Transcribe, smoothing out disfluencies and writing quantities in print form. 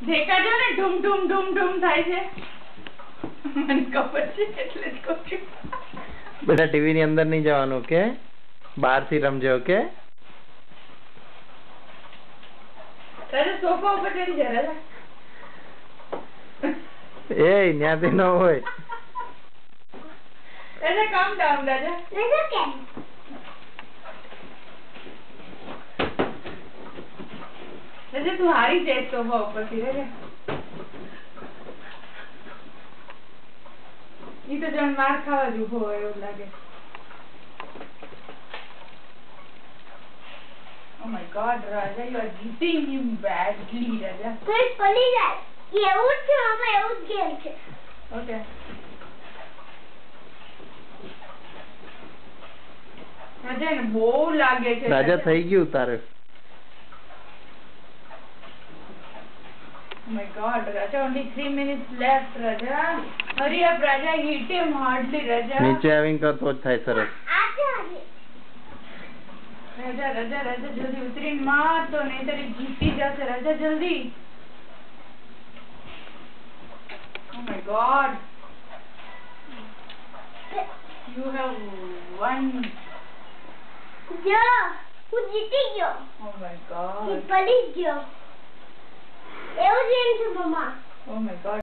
દેખાજો ને ઢૂમ ઢૂમ ઢૂમ ઢૂમ થાય છે મને ખબર છે એટલે જ કહું છું બેટા ટીવી ની અંદર નહીં જવાનું ઓકે બહાર થી રમજો ઓકે તારે સોફા ઉપર ચડી જા રાજા એ ન્યાથી ન હોય રાજા કામ ડાઉન રાજા કેમ રાજા તું હારી જાય સોફા ઉપરથી રાજા ઈ તો જણ માર ખાવા જ ઉભો હોય એવું લાગે Oh my god, Raja, you are hitting him badly, Raja. Please, police, એવું જ છે મામા એવું જ ગેમ છે Okay. રાજા ને બહુ લાગે છે રાજા થઈ ગયું તારે Oh my god, Raja, only 3 minutes left, Raja. Hurry up, Raja, hit him hardly, Raja. નીચે આવીને કર તો જ થાય સરસ રાજા રાજા રાજા જલ્દી ઉતરીને માર તો નહીંતર એ જીતી જશે રાજા જલ્દી Oh my god, you have won. જો હું જીતી ગયો Oh my god, એ પડી ગયો એવું જ ગેમ છે મામા oh my god.